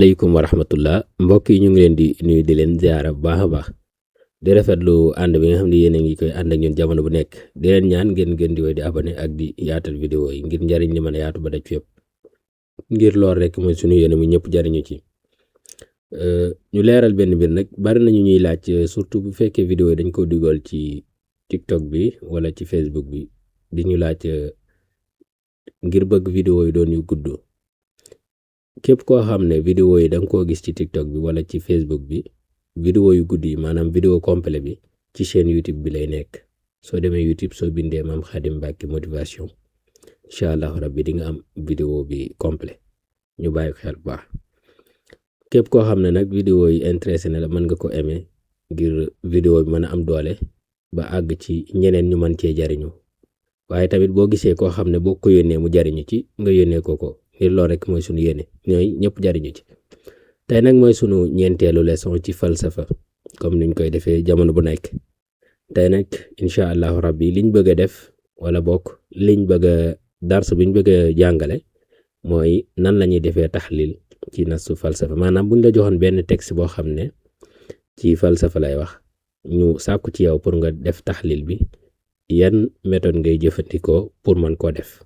aleykum wa rahmatullah mbokk yi ñu ngi leen di nuyu di leen ziara bu baax a baax di rafetlu ànd bi nga xam ne yéen a ngi koy ànd ak ñun jamono bu nekk di leen ñaan ngeen di woy di abonné ak di yaatal vidéo yi ngir njariñ li mën a yaatu ba daj fépp ngir lool rek mooy sunu yéene mu ñëpp jariñu ci ñu leeral benn mbir nag bari nañu ñuy laaj surtout bu fekkee vidéo yi dañ ko dugal ci TikTok bi wala ci Facebook bi di ñu laaj ngir bëgg vidéo yi doon yu gudd képp koo xam ne vidéo yi da nga koo gis ci TikTok bi wala ci Facebook bi vidéo yu gudd yi maanaam vidéo complet bi ci chaîne YouTube bi lay nekk soo demee YouTube soo bindee Mame Khadim Mbacké motivation incha allah rabbi di nga am vidéo bi complet ñu bàyyi ko xel bu baax képp koo xam ne nag vidéo yi intéressé na la mën nga ko aimer ngir vidéo bi mën a am doole ba àgg ci ñeneen ñu mën cee jariñu waaye tamit boo gisee koo xam ne boo ko yónnee mu jariñu ci nga yónnee ko ngir loolu rek mooy sunu yéene ñooy ñëpp jariñu ci tey nag mooy sunu ñeenteelu leçon ci falsafa comme niñ koy defee jamono bu nekk tey nag incha allahu rabbi liñ bëgg a def wala bokk liñ bëgg a dars biñ bëgg a jàngale mooy nan la ñuy defee taxlil ci nasu falsafa maanaam buñ la joxoon benn texte boo xam ne ci falsafa lay wax ñu sàkku ci yow pour nga def taxlil bi yan méthode ngay jëfandikoo pour mën koo def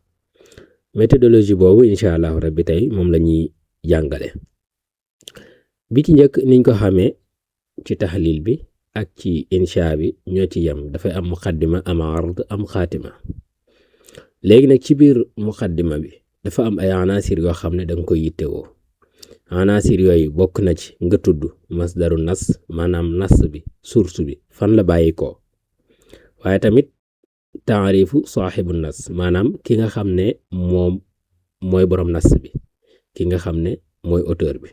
méthodologie boobu incha allahu rabbi tey moom la ñuy jàngale bi ci njëkk niñ ko xamee ci taxlil bi ak ci insha bi ñoo ci yem dafay am muqaddima am ard am xaatima léegi nag ci biir muqaddima bi dafa am ay anasir yoo xam ne danga koy yittewoo anasir yooyu bokk na ci nga tudd masdaru nas maanaam nas bi source bi fan la bàyyi ko waaye tamit taarifu saaxibu nas maanaam ki nga xam ne moom mooy borom nas bi ki nga xam ne mooy auteur bi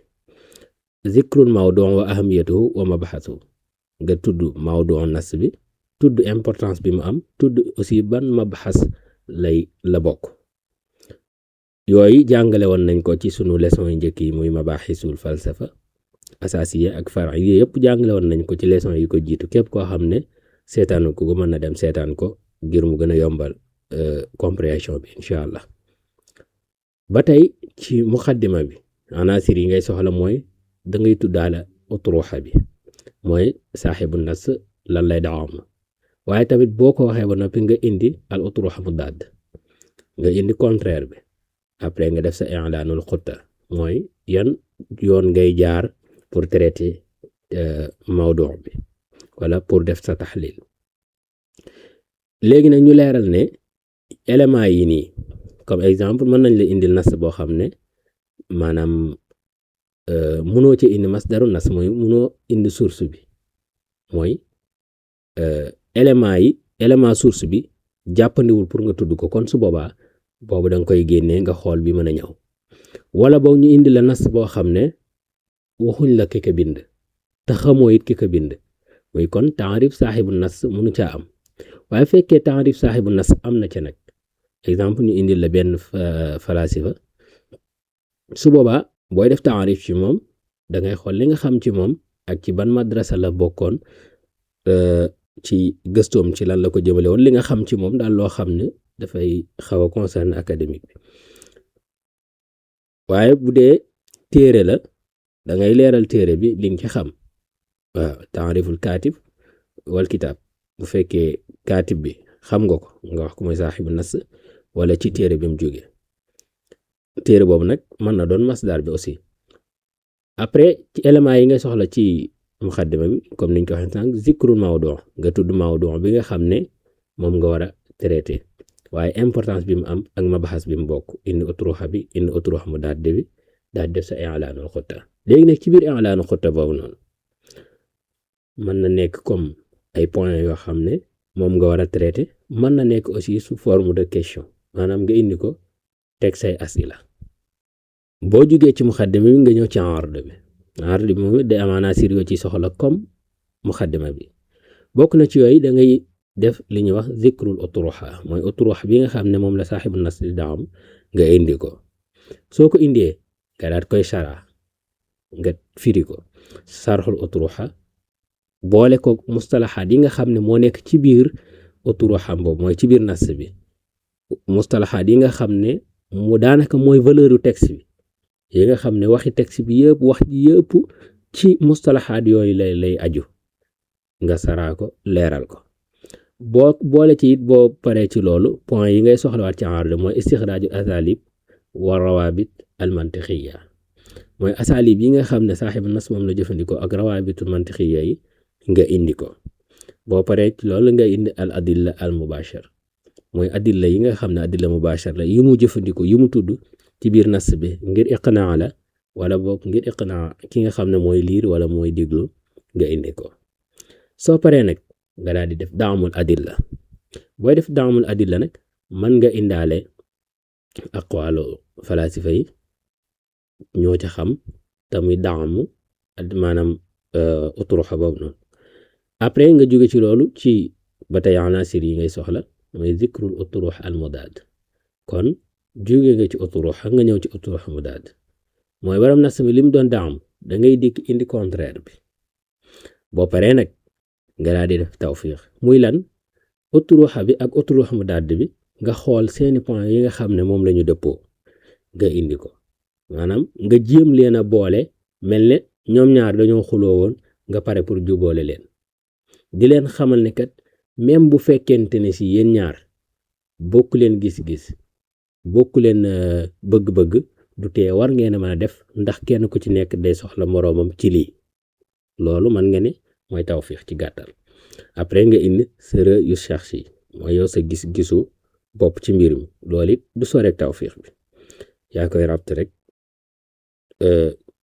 zikrul mawdu wa ahamiyatuhu wa mabxasuhu nga tudd mawdu nas bi tudd importance bi mu am tudd aussi ban mabxas la bokk yooyu jàngale woon nañ ko ci sunu leçon yi njëkk yi muy mabaxisul falsafa asasiya ak far'iyya yëpp jàngale woon nañ ko ci leçon yi ko jiitu képp koo xam ne seetaanu ko mën na dem seetaan ko ngir mu gën a yombal compréhension bi incha allah ba tey ci muqaddima bi anasir yi ngay soxla mooy da ngay tuddaala utruxa bi mooy saaxibu nas lan lay daawam waaye tamit boo ko waxee ba noppi nga indi al utruxa mudaad nga indi contraire bi après nga def sa i'laanul xutta mooy yan yoon ngay jaar pour traiter mawdu bi wala pour def sa taxlil léegi nag ñu leeral ne éléments yi nii comme exemple mën nañ la indil nas boo xam ne maanaam mënoo ci indi masdaru nas mooy mënoo indi source bi mooy élément source bi jàppandiwul pour nga tudd ko kon su boobaa boobu da nga koy génnee nga xool bi mën a ñëw wala boog ñu indi la nas boo xam ne waxuñ la ki ko bind te xamoo it ki ko bind muy kon taarif saaxibu nas mënu caa am waaye fekkee taarif saaxibu nas am na ca nag exemple ñu indil la benn falasifa su boobaa booy def taarif ci moom da ngay xool li nga xam ci moom ak ci ban madrasa la bokkoon ci gëstoom ci lan la ko jëmale woon li nga xam ci moom daal loo xam ne dafay xaw a concerne académique bi waaye bu dee téere la da ngay leeral téere bi li nga ci xam waaw taariful kaatib wal kitaab bu fekkee kaatib bi xam nga ko nga wax ko mooy saaxibu nas wala ci téere bi mu jógee téere boobu nag mën na doon masdar bi aussi après ci éléments yi nga soxla ci muqaddima bi comme niñ ko waxee sànq zikrul mawdu nga tudd mawdu bi nga xam ne moom nga war a traité waaye importance bi mu am ak mabaxas bi mu bokk indi utruxa bi indi utruxa mu daat bi daal def sa i'laanul xutta léegi nag ci biir i'laanul xutta boobu noonu mën na nekk comme ay points yoo xam ne moom nga war a traité mën na nekk aussi sous forme de question maanaam nga indi ko teg say asila boo jugee ci muqaddima bi nga ñëw ci ard bi moom day am anasir yoo ci soxla comme muqaddima bi bokk na ci yooyu da ngay def li ñuy wax zikrul utruxa mooy utruxa bi nga xam ne moom la saaxibu nas di daam nga indi ko soo ko indee nga daat koy shara nga firi ko sarxul utruxa boole ko mustalaxaat yi nga xam ne moo nekk ci biir utruxa boobu mooy ci biir nas bi mustalaxaat yi nga xam ne mu daanaka mooy valeur u texte bi yi nga xam ne waxi texte bi yëpp wax ji yëpp ci mustalahaat yooyu lay aju nga saraa ko leeral ko boo boole ci it boo paree ci loolu point yi ngay soxlawaat ci aarde mooy istixraajul asalib wa rawaabit al mantiqiya mooy asalib yi nga xam ne saaxibu nas moom la jëfandikoo ak rawaabitul mantiqiya yi nga indi ko boo paree ci loolu nga indi al adilla al mubashar mooy adilla yi nga xam ne adilla mubashar la yi mu jëfandikoo yi mu tudd ci biir nas bi ngir iqnaa la wala boog ngir iqnaa ki nga xam ne mooy liir wala mooy déglu nga indi ko soo paree nag nga daal di def daamul adilla booy def daamul adilla nag mën nga indaale aqwaalu falasifa yi ñoo ca xam tamuy daamu maanaam utruxa boobu noonu après nga jóge ci loolu ci ba tey anasir yi ngay soxla mooy zikrul utrux al mudaad kon jóge nga ci utruxa nga ñëw ci utrux mudaad mooy waram nas mi lim doon daam da ngay dikk indi contraire bi boo paree nag nga daal di def tawfiq muy lan utruxa bi ak utrux mudaad bi nga xool seeni point yi nga xam ne moom la ñu dëppoo nga indi ko maanaam nga jéem leen a boole mel ne ñoom ñaar dañoo xuloo woon nga pare pour juboole leen di leen xamal ne kat même bu fekkente ne si yéen ñaar bokku leen gis-gis bokku leen bëgg-bëgg du tee war ngeen a mën a def ndax kenn ku ci nekk day soxla moroomam ci lii loolu man nga ne mooy tawfiq ci gàttal après nga indi sëra yu shakhsi mooy yow sa gis-gisu bopp ci mbir mi loolu it du sore tawfiq bi yaa koy rabt rek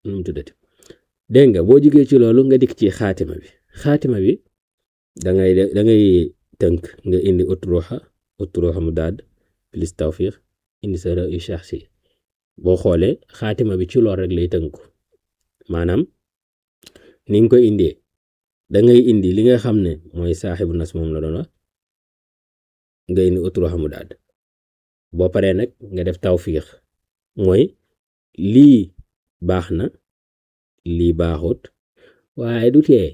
nu mu tuddati dégg nga boo jugee ci loolu nga dikk ci xaatima bi da ngay tënk nga indi utruxa mudaad plus tawfiq indi sëra yu shakhsi boo xoolee xaatima bi ci lool rek lay tënku maanaam ni nga koy indee da ngay indi li nga xam ne mooy saaxibu nas moom la doon wax nga indi utruxa mudaad boo paree nag nga def tawfiq mooy lii baax na lii baaxut waaye du tee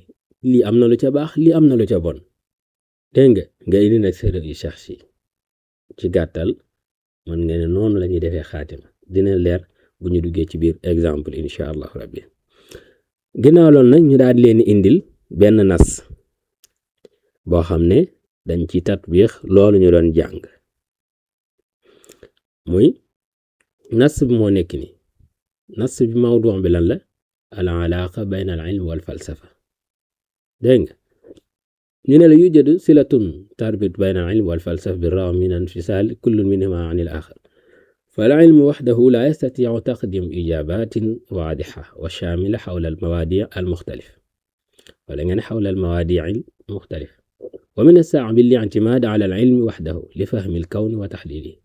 lii am na lu ca baax lii am na lu ca bon dégg nga indi nag sëra yu shakhsi ci gàttal man nga ne noonu la ñuy defee xaatima dina leer bu ñu duggee ci biir exemple incha allahu rabbi ginnaaw loolu nag ñu daal di leen indil benn nas boo xam ne dañ ci tatbiix loolu ñu doon jàng muy nas bi moo nekk ni nas bi mawdu bi lan la al alaaqa bayna al ilm wal falsafa dégg nga ñu ne la yujadu silatun tarbit bayna al ilm wal falsafa bi rawm min infisal kullun minhuma an al axar فالعلم وحده لا يستطيع تقديم إجابات واضحة وشاملة حول المواضيع المختلفة حول المواضيع المختلفة ومن الصعب الاعتماد على العلم وحده لفهم الكون وتحليله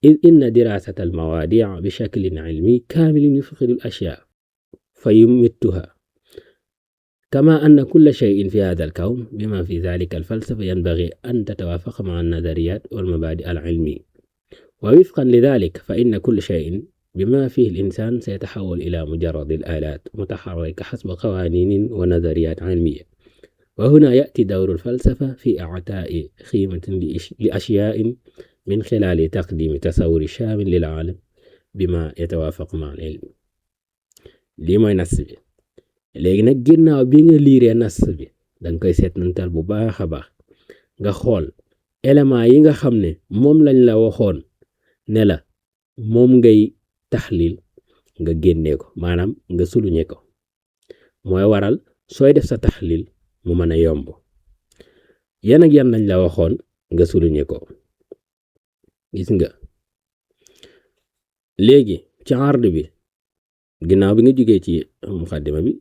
إذ إن دراسة المواضيع بشكل علمي كامل يفقد الأشياء فيمتها كما أن كل شيء في هذا الكون بما في ذلك الفلسفة ينبغي أن تتوافق مع النظريات والمبادئ العلمية ووفقا لذلك فإن كل شيء بما فيه الإنسان سيتحول إلى مجرد الآلات متحركة حسب قوانين ونظريات علمية وهنا يأتي دور الفلسفة في إعطاء قيمة لأشياء من خلال تقديم تصور شامل للعالم بما يتوافق مع العلم lii mooy nas bi léegi nag ginnaaw bi nga liiree nas bi danga koy seetantal bu baax a baax nga xool éléments yi nga xam ne moom lañ la waxoon ne la moom ngay taxlil nga génnee ko maanaam nga suluñe ko mooy waral sooy def sa taxlil mu mën a yomb yan ak yan lañ la waxoon nga suluñe ko gis nga léegi ci ard bi ginnaaw bi nga jógee ci muqaddima bi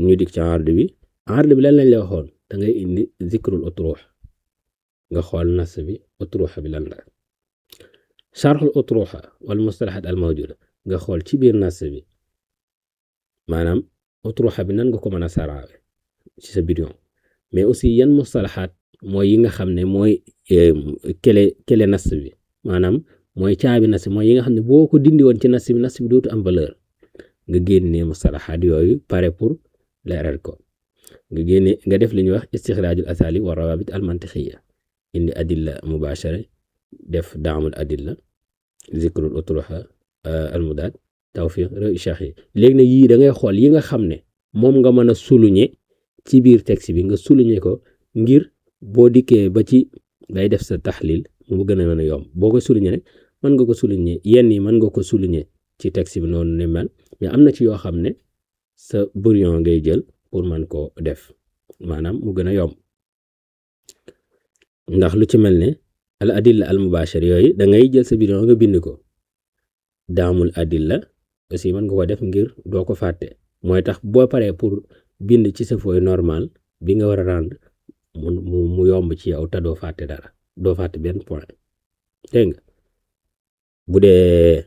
ñu dik ci ard bi lan lañ la waxoon da ngay indi zikrul utruux nga xool nas bi utruuxa bi lan la sharxul utruuxa wal mustalahat al mawjuda nga xool ci biir nas bi maanaam utruuxa bi nan nga ko mën a saraawe ci sa bidion mais aussi yan mustalahat mooy yi nga xam ne mooy kele nas bi maanaam mooy caabi nas bi mooy yi nga xam ne boo ko dindi woon ci nas bi dootu am valeur nga génnee mustalahat yooyu pare pour leeral ko nga def li ñuy wax istixraajul asali wa rawabit al mantiqiya indi adilla mubashara def daamul adilla zikrul utruha al mudaad tawfiq ra'y cheikh yi léegi nag yii da ngay xool yi nga xam ne moom nga mën a souligner ci biir texte bi nga souligner ko ngir boo dikkee ba ci ngay def sa taxlil mu gën a mën a yomb boo ko souligner rek mën nga ko souligner yenn yi mën nga ko souligner ci texte bi noonu ne mel mais am na ci yoo xam ne sa brouillon ngay jël pour mën koo def maanaam mu gën a yomb ndax lu ci mel ne al adilla al mubashir yooyu da ngay jël sa brouillon nga bind ko daamul adilla aussi mën nga ko def ngir doo ko fàtte mooy tax boo paree pour bind ci sa feuille normal bi nga war a rendre mu yomb ci yow te doo fàtte dara doo fàtte benn point dégg nga bu dee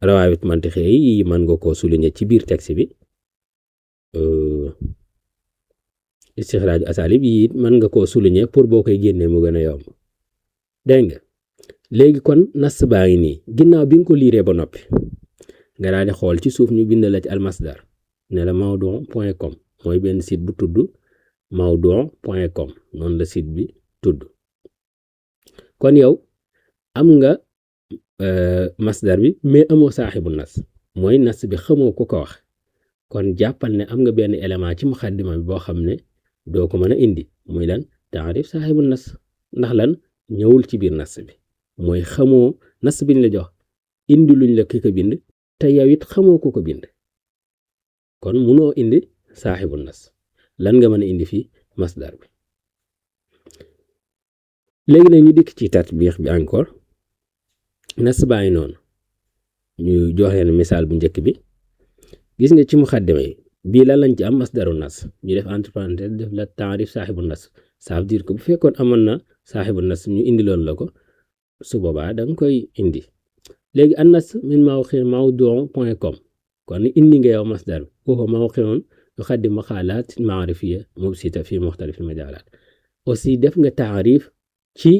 rawaawit mantiqi yi mën nga koo souligner ci biir texte bi istixraaj asalib yi mën nga koo souligner pour boo koy génnee mu gën a yomb dégg nga léegi kon nas baa ngi nii ginnaaw bi nga ko liiree ba noppi nga daal di xool ci suuf ñu bind la ci almasdar ne la mawduu.com mooy benn site bu tudd mawduu.com noonu la site bi tudd kon yow am nga masdar bi mais amoo saaxibu nas mooy nas bi xamoo ku ko wax kon jàppal ne am nga benn élément ci muxaddima bi boo xam ne doo ko mën a indi muy lan taarif saaxibu nas ndax lan ñëwul ci biir nas bi mooy xamoo nas biñ la jox indi luñ la ki ko bind te yow it xamoo ku ko bind kon munoo indi saaxibu nas lan nga mën a indi fii masdar bi léegi nag ñu dikk ci tatbiix bi encore nas baa ngi noonu ñu jox leen misaal bu njëkk bi gis nga ci muxaddima yi bii lan lañ ci am masdaru nas ñu def entre parenthèses def la taarif saaxibu nas ça veut dire que bu fekkoon amoon na saaxibu nas ñu indi loon la ko su boobaa da nga koy indi léegi an nas min mawduu.com kon indi nga yow masdar bi waxoo mawqi'un yuqaddim maqaalaat maarifiya mubsita fi muxtalif majaalaat aussi def nga taarif ci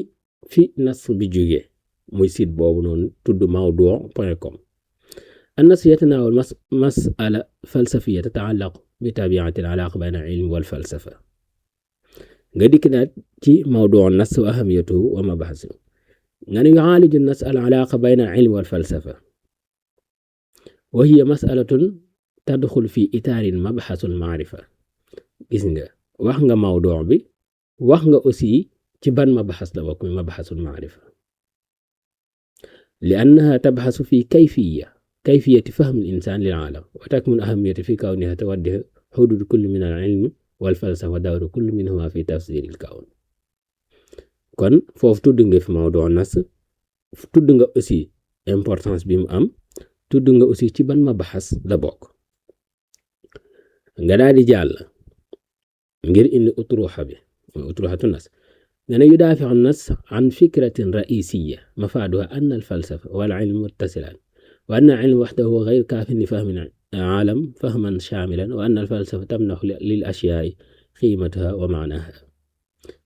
fi nas bi jógee muy site boobu noonu tudd mawduu.com an nas yatanaawal mas'ala falsafiya tata'allaqu bi tabi'ati al-alaaqa bayna al-ilm wal falsafa nga dikk naat ci mawduu nas wa ahamiyatuhu wa mabahasuhu nga ne yu'aaliju nas al-alaaqa bayna al-ilm wal falsafa wa hiya mas'alatun tadxul fi itaarin mabhasul maarifa gis nga wax nga mawduu bi wax nga aussi ci ban mabhas la bokk mi mabhasul maarifa li annaha tabhasu fi kayfiyati fahmi al-insaan lil aalam wa takmun ahamiyatu fi kawniha tawaddihu hudud kulli min al-ilm wal falsafa dawru kulli minhuma fi tafsir al-kawn kon foofu tudd nga fi mawduu nas tudd nga aussi importance bi mu am tudd nga aussi ci ban mabhas la bokk nga daal di jàll ngir indi utruxa bi utruxatu nas nga ne yudaafi'u an-nas an fikratin ra'isiyya mafaaduha anna al-falsafa wal ilm muttasilan wa anna al-ilm wahdahu ghayru kaafin li fahmi al-aalam fahman shaamilan wa anna al-falsafa tamnahu lil ashyaa'i qiimataha wa ma'naha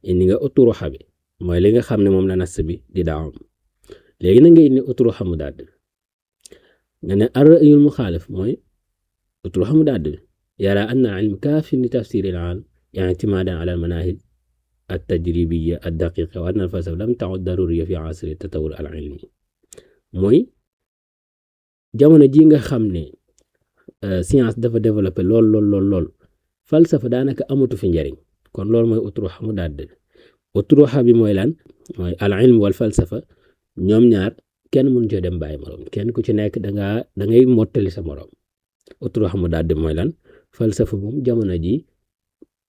indi nga utruxa bi mooy li nga xam ne moom la nas bi di daawam léegi na nga indi utruxa mudaad nga ne ar-ra'yul muxaalif mooy utruxa mudaad bi yara anna al-ilm kaafin li tafsir al-aalam i'timaadan ala al-manaahij at-tajribiyya ad-daqiqa wa anna al-falsafa lam ta'ud daruriyya fi asri at-tatawwur al-ilmi mooy jamono ji nga xam ne science dafa développé lool falsafa daanaka amatu fi njariñ kon loolu mooy utruxa mudaad bi utruxa bi mooy lan mooy al-ilm wal falsafa ñoom ñaar kenn mënu ci dem bàyyi morom kenn ku ci nekk da ngay mottali sa morom utruxa mudaad bi mooy lan falsafa moom jamono ji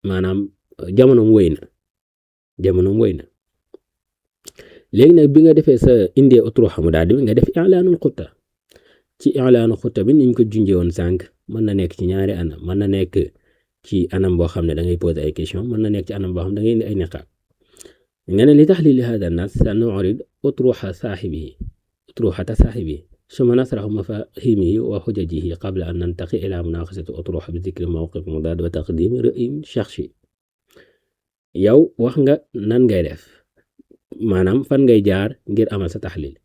maanaam jamonoom wéy na léegi nag bi nga defee sa indee utruxa mudaad bi nga def i'laanul xutta ci i'laanul xutta bi niñ ko junjee woon sànq mën na nekk ci ñaari anam mën na nekk ci anam boo xam ne da ngay poser ay question mën na nekk ci anam boo xam ne da ngay indi ay niqaab nga ne li taxliili haadaa nas sanu'rid utruxata saaxibihi summa nasraxu mafaahimihi wa xujajihi qabla an nantaqi ilaa munaaqashati utruxa bi dikri mawqif mudaad wa taqdiimi ra'yin shaxsi yow wax nga nan ngay def maanaam fan ngay jaar ngir amal sa taxliil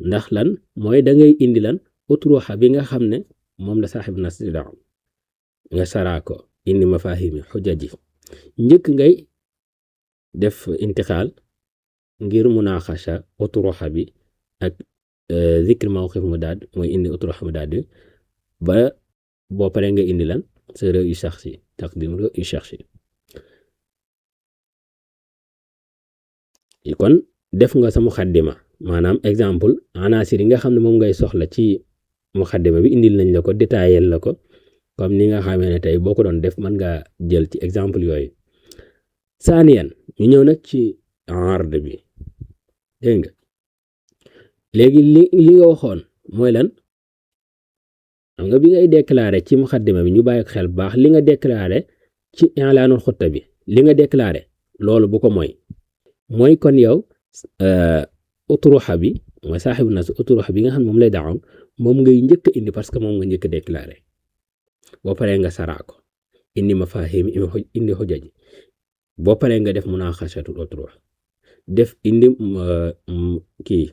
ndax lan mooy da ngay indi lan utruxa bi nga xam ne moom la saaxib nas di daaw nga saraa ko indi mafaahimi xujaji njëkk ngay def intixaal ngir munaaxasha utruxa bi ak zikr mawqif mudaad mooy indi utruxa mudaad bi ba boo paree nga indi lan sa ra'yu shakhsi taqdim ra'yu shakhsi. kon def nga sa muqaddima maanaam exemple anasir yi nga xam ne moom ngay soxla ci muqaddima bi indil nañ la ko détaillé la ko comme ni nga xamee ne tey boo ko doon def mën nga jël ci exemple yooyu. saaniyan ñu ñëw nag ci ard bi dégg nga léegi li nga waxoon mooy lan xam nga bi ngay déclaré ci muqaddima bi ñu bàyyi ko xel bu baax li nga déclaré ci i'laanul xutta bi li nga déclaré loolu bu ko mooy kon yow utruxa bi mooy saaxibu nas utruxa bi nga xam ne moom lay daawoon moom ngay njëkk indi parce que moom nga njëkk déclaré boo paree nga saraa ko indi mafahim indi xuja ji boo paree nga def munaqashatul utruxa def indi kii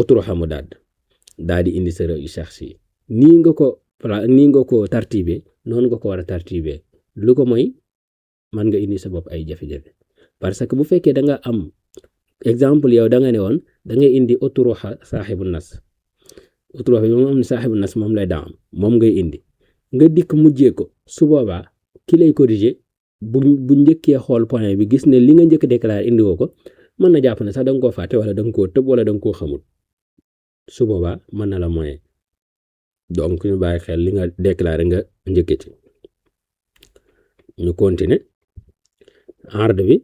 utruxa mu daal di indi sa ra'yu shakhsi nii nga ko tartibe noonu nga ko war a tartibe lu ko mooy man nga indi sa bopp ay jafe-jafe parce que bu fekkee da nga am exemple yow da nga ne woon da ngay indi utruxa saaxibu nas utruxa bi moom am ne saaxibu nas moom lay daam moom ngay indi nga dikk mujjee ko su boobaa ki lay corriger bu njëkkee xool point bi gis ne li nga njëkk déclaré indi woo ko mën na jàpp ne sax da nga koo fàtte wala da nga koo tëb wala da nga koo xamul su boobaa mën na la moyen donc ñu bàyyi xel li nga déclaré nga njëkkee ci ñu continuer ard bi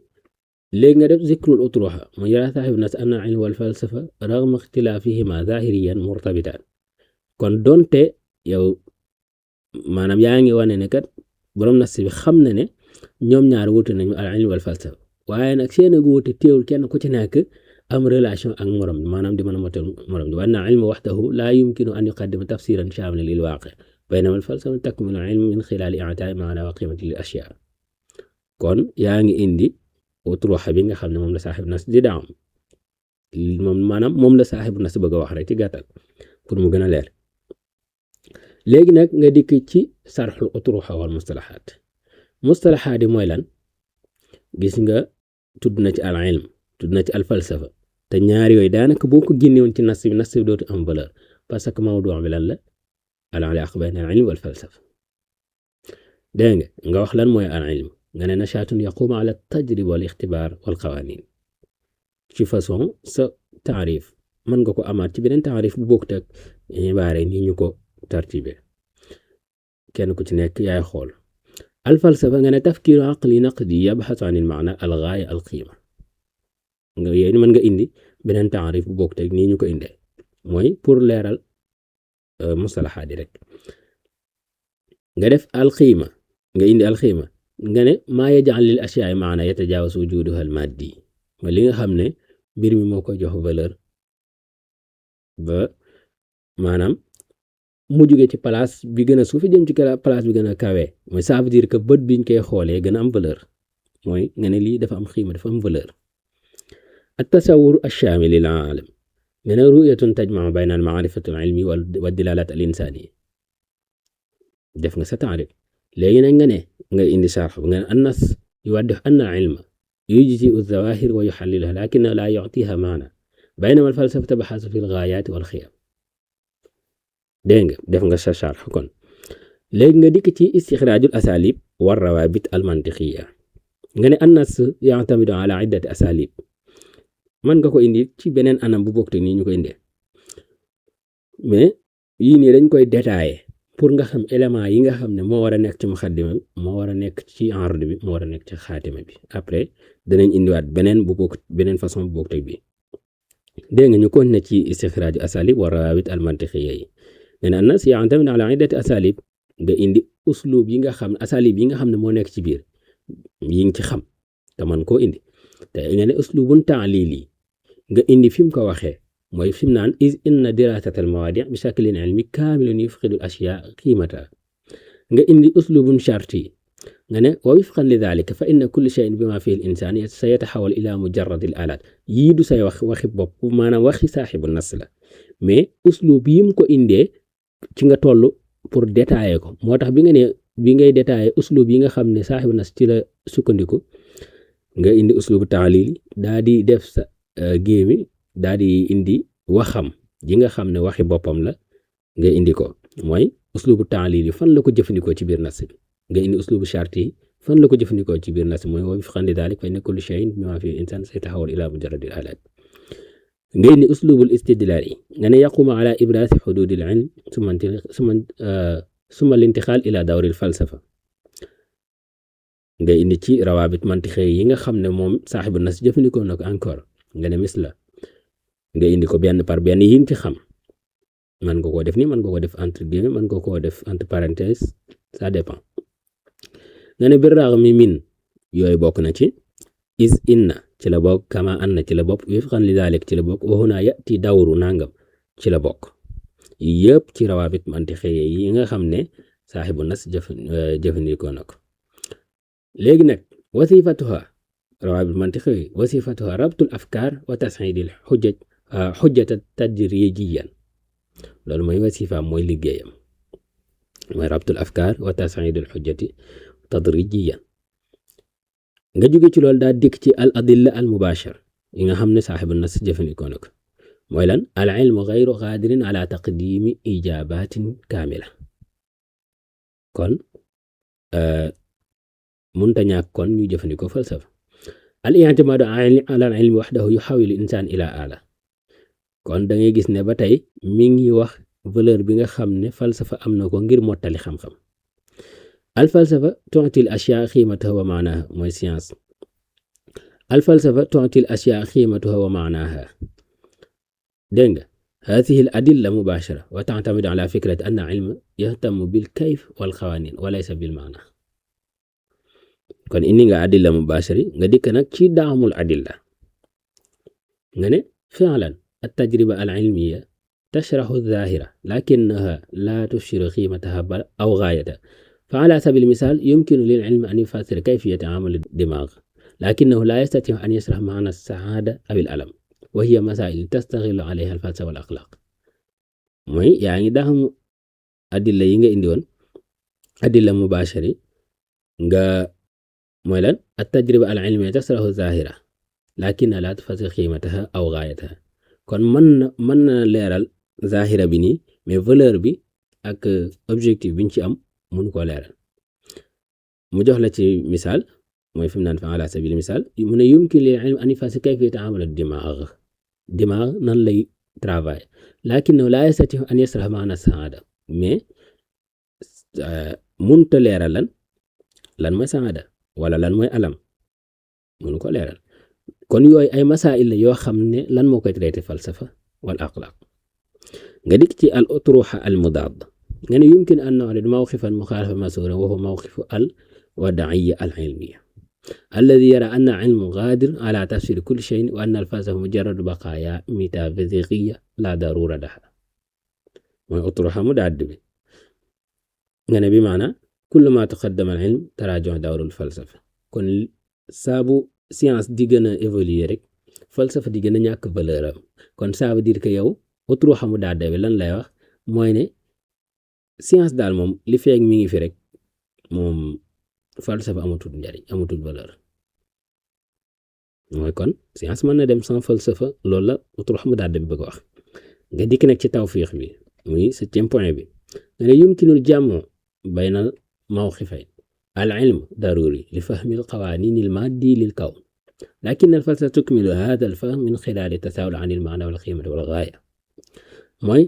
léegi nga def zikrul utruxa mu yara saaxibu nas anna ilm wal falsafa raghma ixtilaafihima zahiriyan murtabitan kon donte yow maanaam yaa ngi wane ne kat borom nas bi xam na ne ñoom ñaar wuute nañu al ilm wal falsafa waaye nag seen ak wuute teewul kenn ku ci nekk am relation ak morom maanaam di mën a motal morom wa anna ilma waxdahu laa yumkinu an yuqaddima tafsiran shaamilan lil waaqi baynama al falsafa takmilu ilm min xilaali i'taa'i maana wa qiimati lil ashyaa kon yaa ngi indi utruxa bi nga xam ne moom la saaxibu nas di daam moom la saaxibu nas bëgg a wax rek ci gàttal pour mu gën a leer léegi nag nga dikk ci sarxul utruxa wal mustalaxaat yi mooy lan gis nga tudd na ci al ilm tudd na ci al falsafa te ñaar yooyu daanaka boo ko génnewoon ci nas bi dootu am valeur parce que mawdu bi lan la al alaaqa bayna al ilm wal falsafa dégg nga wax lan mooy al ilm nga ne nashaatun yaqumu ala tajriba wal ixtibaar wal qawanin ci façon sa taarif mën nga ko amaat ci beneen taarif bu bokkut ak ibaare ni ñu ko tartibe kenn ku ci nekk yaay xool al falsafa nga ne tafkiiru aqli naqdi yabxasu an il maana al gaaya al qiima nga yéen mën nga indi beneen taarif bu bokkut ak nii ñu ko indee mooy pour leeral mustalaxaat yi rek nga def al qiima nga indi al qiima nga ne maa yaj'al lil ashya'i maana yatajaawazu wujuduha al maddi mooy li nga xam ne mbir mi moo koy jox valeur ba maanaam mu jóge ci place bi gën a suufi jëm ci place bi gën a kawe mooy ça veut dire que bët biñ koy xoolee gën a am valeur mooy nga ne lii dafa am xiima dafa am valeur at tasawur ash-shamil lil aalam nga ne ru'yatun tajma'u bayna al ma'rifati al ilmi wa dilalat al insani def nga sa taarif léegi nag nga indi sarx nga ne annas yuwaddih anna al ilma yujzi az-zawahir wa yuhalliluha lakin la yu'tiha maana baynama al falsafa tabhasu fi al ghayat wal khiyam dégg nga def nga sa sarx kon léegi nga dikk ci istixraajul asalib war rawaabit al mantiqiya nga ne annas ya'tamidu ala iddati asalib mën nga ko indi ci beneen anam bu bokk te nii ñu ko indee mais yii nii dañ koy détaillé pour nga xam élément yi nga xam ne moo war a nekk ci muqaddima bi moo war a nekk ci ard bi moo war a nekk ci xaatima bi après danañ indiwaat beneen façon bu bokk teg bi dégg nga ñu continuer ci istixraaju asalib wa rawaabit al mantiqiya yi nga ne annas ya'tamidu ala iddati asalib nga indi uslub yi nga xam asalib yi nga xam ne moo nekk ci biir yi nga ci xam te man koo indi te nga ne uslubun ta'lili nga indi fi mu ko waxee mooy fi mu naan is inna dirasata al mawadi' bi shaklin ilmi kaamilun yufqidu al ashyaa qiimata nga indi uslubun sharti nga ne wa wifqan li dhalika fa inna kulli shay'in bima fihi al insan sayataxawal ila mujarrad al alat yii du say waxi bopp maanaam waxi saaxibu nas la mais uslub yi mu ko indee ci nga toll pour détailler ko moo tax bi ngay détailler uslub yi nga xam ne saaxibu nas ci la sukkandiku nga indi uslubu ta'lil daa di def sa géemi daa di indi waxam ji nga xam ne waxi boppam la nga indi ko mooy uslubu taalil yi fan la ko jëfandikoo ci biir nas bi nga indi uslubu sharti yi fan la ko jëfandikoo ci biir nas mooy wa fi daalik fa inna kulli shay'in bimaa fihi al-insaan sayataxawwal ilaa mujarradil alaat nga indi uslubul istidlaal yi nga ne yaqumu ala ibraasi xuduudil ilm summa lintixaal ila dawril falsafa nga indi ci rawaabit mantiqi yi nga xam ne moom saaxibu nas jëfandikoo na ko encore nga ne misla nga indi ko benn par benn yi ci xam man nga koo def ni man nga ko def entre guillemets man nga koo def entre parenthèse ça dépend nga ne bir raxmi min yooyu bokk na ci is inna ci la bokk kama anna ci la bokk wifqan li dalik ci la bokk wa huna yati dawru nangam ci la bokk yëpp ci rawaabit mantiqi yi nga xam ne saaxibu nas jëfandikoo na ko léegi nag wasifatuha rawaabit mantiqi wasifatuha rabtul afkaar wa tasxiidil xujjata tadrijiyan loolu mooy wasifaam mooy liggéeyam mooy rabtul afkaar wa tasxiidil xujjati tadrijiyan nga jóge ci loolu daa dikk ci al adilla al mubashir yi nga xam ne saaxibu nas jëfandikoo na ko mooy lan al ilmu gayru qaadirin ala taqdimi ijabatin kaamila kon munta ñàkk kon ñu jëfandikoo falsafa al i'timaadu ala al ilmi waxdahu yuxawilu insaan ila ala kon da ngay gis ne ba tey mi ngi wax valeur bi nga xam ne falsafa am na ko ngir mottali xam-xam al falsafa tu'ti al ashyaa qiimataha wa maanaha mooy science al falsafa tu'ti al ashyaa qiimataha wa maanaha dégg nga هذه الأدلة مباشرة وتعتمد على فكرة أن العلم يهتم بالكيف والقوانين وليس بالمعنى kon indi nga adilla mubashiri nga dikk nag ci daamul adilla nga ne فعلا التجربة العلمية تشرح الظاهرة لكنها لا تشير قيمتها أو غايتها فعلى سبيل المثال يمكن للعلم أن يفسر كيفية عمل الدماغ لكنه لا يستطيع أن يشرح معنى السعادة أو الألم وهي مسائل تستغل عليها الفلسفة والأخلاق mooy yaa ngi daxamu adilla yi nga indi woon adilla mubashiri nga mooy lan at-tajriba al-ilmiyya tasrahu zahira lakin la tufasir qiimataha aw gaayataha kon mën na leeral zahira bi nii mais valeur bi ak objectif biñ ci am mënu koo leeral mu jox la ci misaal mooy fi mu naan fa ala sabil misaal mu ne yumkin lil ilm an yufasir kayfiyata amal dimaag nan lay travail lakinnahu la yastati an yasrah maana saada mais mënta leeral lan mooy saada wala lan mooy alam mënu ko leeral kon yooyu ay masail la yoo xam ne lan moo koy traité falsafa wal axlaaq nga dikk ci al utruha al mudaad nga ne yumkin an nu'rid mawqifan muxaalifa masuura wa huwa mawqifu al wada'iyya al ilmiyya alladi yara anna ilmu qaadir ala tafsir kulli shay'in wa anna al falsafa mujarradu baqaaya metafiziqiyya la darura laha mooy utruha mudaad bi nga ne bi maana kullu ma taqaddama al ilm taraaju dawru al falsafa kon saabu science di gën a évoluer rek falsafa di gën a ñàkk valeur am kon ça veut dire que yow utruha mudaad bi lan lay wax mooy ne science daal moom li feeg mi ngi fi rek moom falsafa amatul njariñ amatul valeur mooy kon science mën na dem sans falsafa loolu la utruha mudaad bi bëgg wax nga dikk nag ci tawfiix bi muy 7e point bi nga ne yumkinul jàmmu bayna mawqifayn al ilm daruri li fahmi al qawanin al maddi lil kawn lakin al falsafa tukmilu hada al fahm min xilal tasawul an al maana wal qiimati wal gaaya mooy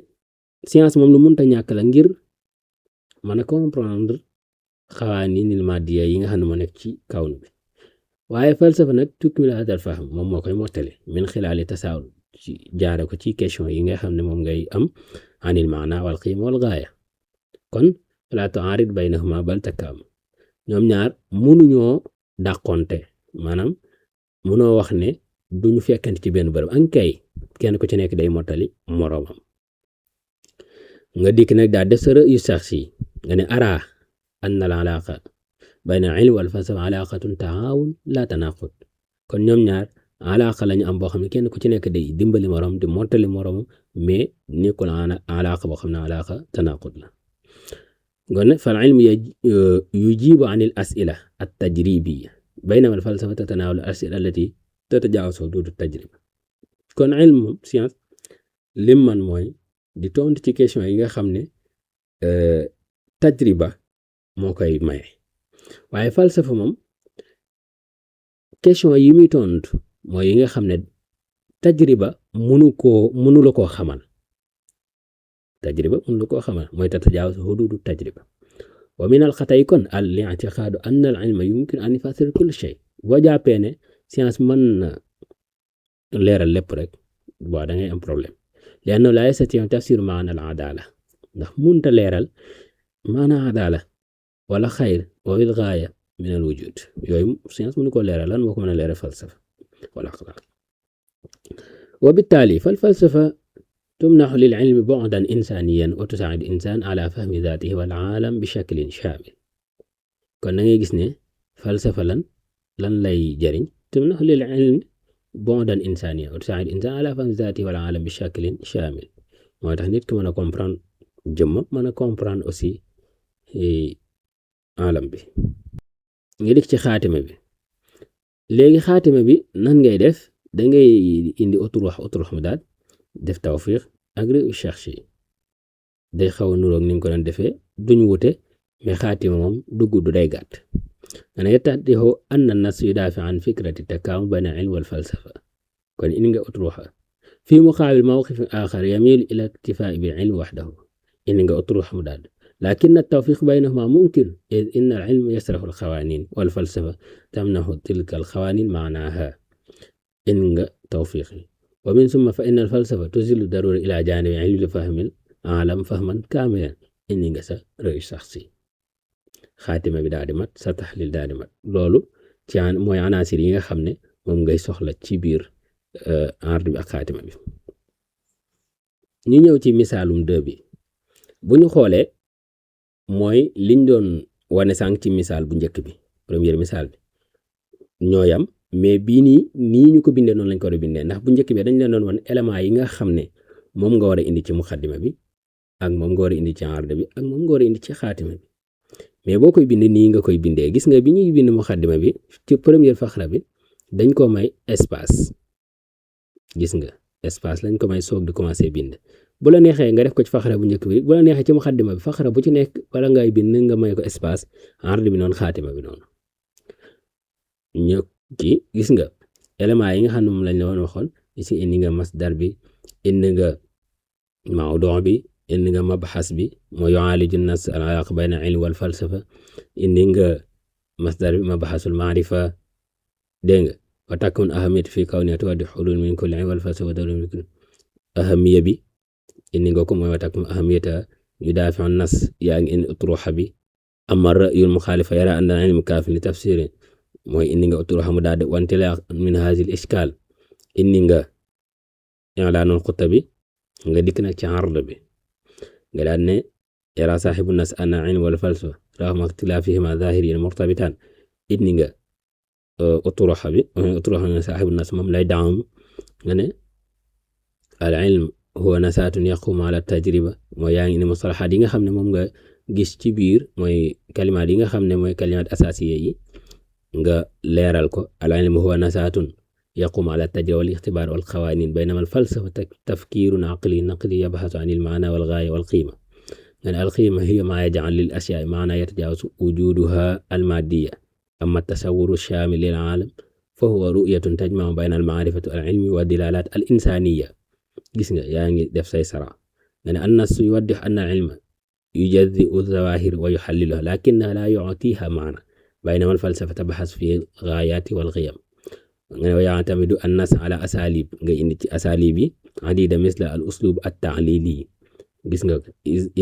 science moom lu mënta ñàkk la ngir mën a comprendre qawanin al maddiya yi nga xam ne moo nekk ci kawn bi waaye falsafa nag tukmilu hada al fahm moom moo koy mottali min xilal tasawul ci jaare ko ci question yi nga xam ne moom ngay am an al maana wal qiima wal gaaya kon la tu'aarid baynahuma bal takkaam ñoom ñaar mënuñoo dàqonte maanaam mënoo wax ne duñu fekkante ci benn bërëb ankay kenn ku ci nekk day mottali moroomam nga dikk nag daal def sa ra'yu shaxsi nga ne ara anna al alaqa bayna al ilm wal falsafa alaqatun taawun la tanaqud kon ñoom ñaar alaqa lañu am boo xam ne kenn ku ci nekk day dimbali moroom di mottali moroomam mais nekkul alaqa boo xam ne alaqa tanaqud la قلنا فالعلم يجيب عن الأسئلة التجريبية بينما الفلسفة تتناول الأسئلة التي تتجاوز حدود التجربة كون علم سيانس لمن موي di tontu ci question yi nga xam ne tajriba moo koy maye waaye falsafa moom question yi muy tontu mooy yi nga xam ne tajriba mënu la koo xamal mooy tatajaawaz huduudu tajriba wa min al xatay kon al i'tiqaadu anna al ilma yumkin an yufassira kulli shay boo jàppee ne science mën na leeral lépp rek boo da ngay am problème li annahu laa yastatii'u tafsiru maana al adaala ndax munta leeral maana adaala wala xayr wa il gaaya min al wujud yooyu science mënu ko leeral lan moo ko mën a leeral falsafa wala axlaaq wa bittaali fal falsafa تمنح للعلم بعدا إنسانيا وتساعد الإنسان على فهم ذاته والعالم بشكل شامل kon da ngay gis ne falsafa lan lay jariñ تمنح للعلم بعدا إنسانيا وتساعد الإنسان على فهم ذاته والعالم بشكل شامل moo tax nit ki mën a comprendre jëmmam mën a comprendre aussi alam bi nga dik ci xaatima bi léegi xaatima bi nan ngay def da ngay indi utruux mu daal def tawfiq ak recherche day xaw a nuroog ni nga ko doon defee duñ wute mais xaatima moom dugg du day gàtt ana yettadihu anna nas yudaafi an fikrati takaamul bayna ilm wal falsafa kon indi nga utruuxa fi muqaabil mawqif aaxar yamiil ila iktifaa bil ilm waxdahu indi nga utruux mu daal lakin at-tawfiq baynahuma mumkin id inna al ilm yasraxu al xawaanin wal falsafa tamnahu tilka al xawaanin maanaaha indi nga tawfiq ومن ثم فإن الفلسفة تزيل الضرورة إلى جانب علم فهم العالم فهما كاملا إني نجس رأي شخصي خاتمة بدادمات ستحليل دادمات لولو تيان موي عناصر ييغا خامني موم غاي سوخلا ci biir ard bi ak xaatima bi ñu ñëw ci misaalum 2 bi bu ñu xoolee mooy liñ doon wane sànq ci misaal bu njëkk bi premier misaal bi ñooyam mais bii nii ñu ko bindee noonu lañ ko war a bindee ndax bu njëkk bi dañ leen doon wan éléments yi nga xam ne moom nga war a indi ci muxaddima bi ak moom nga war a indi ci arda bi ak moom nga war a indi ci xaatima bi mais boo koy bind nii nga koy bindee gis nga bi ñuy bind muxaddima bi ci première faxra bi dañ ko may espace gis nga espace lañ ko may soog di commencer bind bu la neexee nga def ko ci faxra bu njëkk bi bu la neexee ci muxaddima bi faxra bu ci nekk wala ngay bind nga may ko espace arda bi noonu xaatima bi noonu ci gis nga éléments yi nga xam ne moom lañ la woon waxoon ci indi nga masdar bi indi nga mawdu bi indi nga mabxas bi mooy yu'aaliju an-nas al-alaaqa bayna al-ilm wal falsafa indi nga masdar bi mabxasul maarifa dégg nga wa takun ahamiyatu fi kawniha tuwaddi hulul min kulli ilm wal falsafa dawru min kulli ahamiya bi indi nga ko mooy wa takun ahamiyata yudaafi'u an-nas yaa ngi indi utruha bi amma ra'yul muxaalifa yara anna al-ilm kaafin li tafsiri mooy indi nga utruha mu daal wante la min haazil ishkaal indi nga i'laanul xutabi nga dikk nag ci ard bi nga daan ne yara saaxibu nas anna ilm wal falsafa raghma ixtilaafihima zaahiriyan murtabitaan indi nga utruha nga saaxibu nas moom lay daam nga ne al ilm huwa nasaatun yaqumu ala tajriba mooy yaa ngi ne mustalahaat yi nga xam ne moom nga gis ci biir mooy kalimaat yi nga xam ne mooy kalimaat asaasiya yi nga leeral ko al ilm huwa nasaatun yaqumu ala tajriba wal ixtibaar wal xawaanin baynama al falsafa tafkiirun aqli naqli yabhasu an il maana wal gaaya wal qiima nga ne al qiima hiya maa yaj'al lil ashyaa maana yatajaawazu wujuuduha al maaddiya amma tasawwuru shaamil lil aalam fa huwa ru'yatun tajma'u bayna al maarifati wal ilmi wa dilaalaat al insaaniya gis nga yaa ngi def say sara nga ne an-nass yuwaddih anna al ilma yujazzi'u zawaahir wa yuhalliluha lakinnahu laa yu'tiiha maana baynama al falsafa tabhasu fi gaayaati wal qiyam nga ne wa ya'tamidu an-nass ala asalib nga indi ci asalib yi adida misla al uslub at-ta'lili gis nga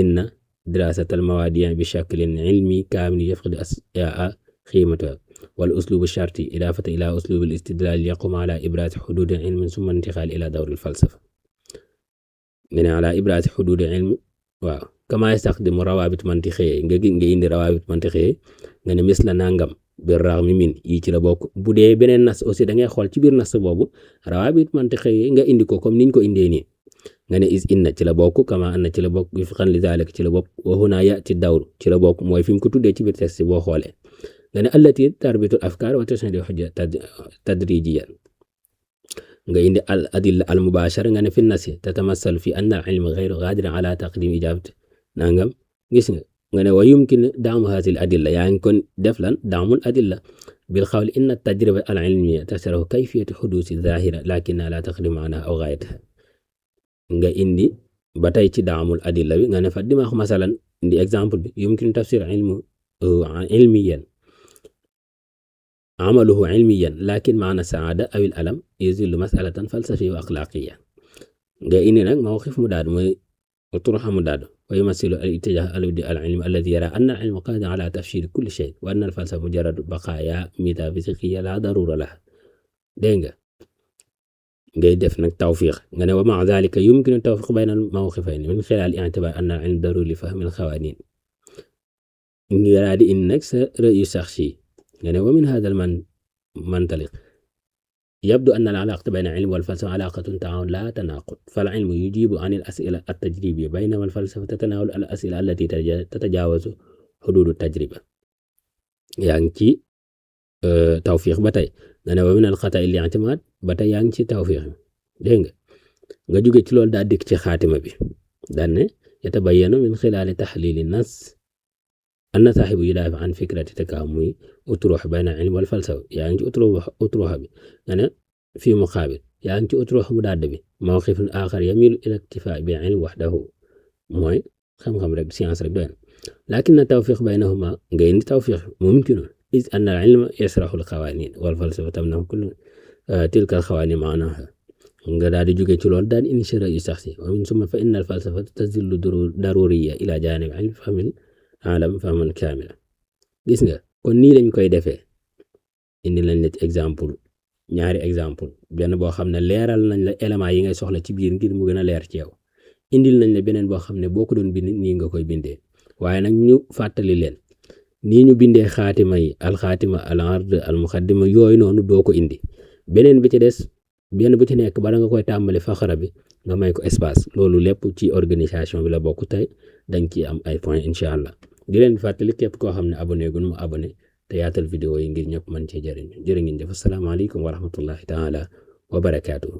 inna dirasat al mawadi' bi shaklin ilmi kaamil yafqidu asya'a qiimataha wal uslub ash-sharti idafatan ila uslub al-istidlal yaqum ala ibraz hudud al-ilm thumma intiqal ila dawr al-falsafa nga ne ala ibraz hudud al-ilm waaw kama yastakhdimu rawabit mantiqiyya nga indi rawabit mantiqiyya nga ne misla nangam bir raghmi min yi ci la bokk bu dee beneen nas aussi da ngay xool ci biir nas boobu rawabit mantiqiyya nga indi ko comme niñ ko indee nii nga ne is inna ci la bokk kama anna ci la bokk wifqan li zalika ci la bokk wa huna ya'ti dawr ci la bokk mooy fi mu ko tuddee ci biir texte boo xoolee nga ne allati tarbitu al afkar wa tasnidu hujja tadrijiyan nga indi al adilla al mubashara nga ne fi nasi tatamassal fi anna al ilma ghayru qadirin ala taqdim ijabati nangam gis nga ne wa yumkin da'mu hadhihi al adilla yaa ngi kon def lan da'mul adilla bil qawli inna at-tajriba al ilmiya tashrahu kayfiyati hudusi zahira lakinna la taqdim ma'naha aw ghayataha nga indi ba tey ci da'mul adilla bi nga ne fa dimax masalan indi exemple bi yumkin tafsir ilmiyan عمله علميا لكن معنى السعادة أو الألم يزيل مسألة فلسفية وأخلاقية nga indi nag mawqif mu daad mooy طرح مداد ويمثل الاتجاه العلمي الذي يرى أن العلم قادر على تفسير كل شيء وأن الفلسفة مجرد بقايا ميتافيزيقية لا ضرورة لها dégg nga ngay def nag tawfiq nga ne ومع ذلك يمكن التوفيق بين الموقفين من خلال اعتبار أن العلم ضروري لفهم القوانين nga daal di indi nag sa rëyu shakhsi nga ne ومن هذا المنطلق يبدو أن العلاقة بين العلم والفلسفة علاقة تعاون لا تناقض فالعلم يجيب عن الأسئلة التجريبية بينما الفلسفة تتناول الأسئلة التي تتجاوز حدود التجربة يعني ci tawfiq ba tey nga ne ومن الخطأ الاعتماد ba tey yaa ngi ci tawfiq dégg nga jóge ci loolu daa dikk ci xaatima bi daan ne يتبين من خلال تحليل النص أن صاحب يدافع عن فكرة تكامل أطروحة بين العلم والفلسفة يعني أطروحة بي يعني في مقابل يعني أطروحة مدادة بي موقف آخر يميل إلى اكتفاء بالعلم وحده موي خم رك سيانس رك دوين لكن التوفيق بينهما غير توفيق ممكن إذ أن العلم يشرح القوانين والفلسفة تمنح كل تلك القوانين معناها nga daal di jóge ci loolu daal indi si rëyu sax si wa min summa fa inna al falsafa tazillu daruriya ila janib ilm fahmil alam fahman kaamila gis nga kon nii lañ koy defee indi lañ la ci exemple ñaari exemple benn boo xam ne leeral nañ la éléments yi ngay soxla ci biir ngir mu gën a leer ci yow indil nañ la beneen boo xam ne boo ko doon bind nii nga koy bindee waaye nag ñu fàttali leen nii ñu bindee xaatima yi alxaatima al ard al muqaddima yooyu noonu doo ko indi beneen bi ci des benn bu ci nekk bala nga koy tàmbali faxara bi nga may ko espace loolu lépp ci organisation bi la bokk tey dañ ci am ay points incha allah di leen fàttali képp koo xam ne abonné gun mu abonné te yaatal vidéo yi ngir ñëpp mën cee jëriñ ngeen jëf asalaamaaleykum wa rahmatullahi taala wa barakaatuhu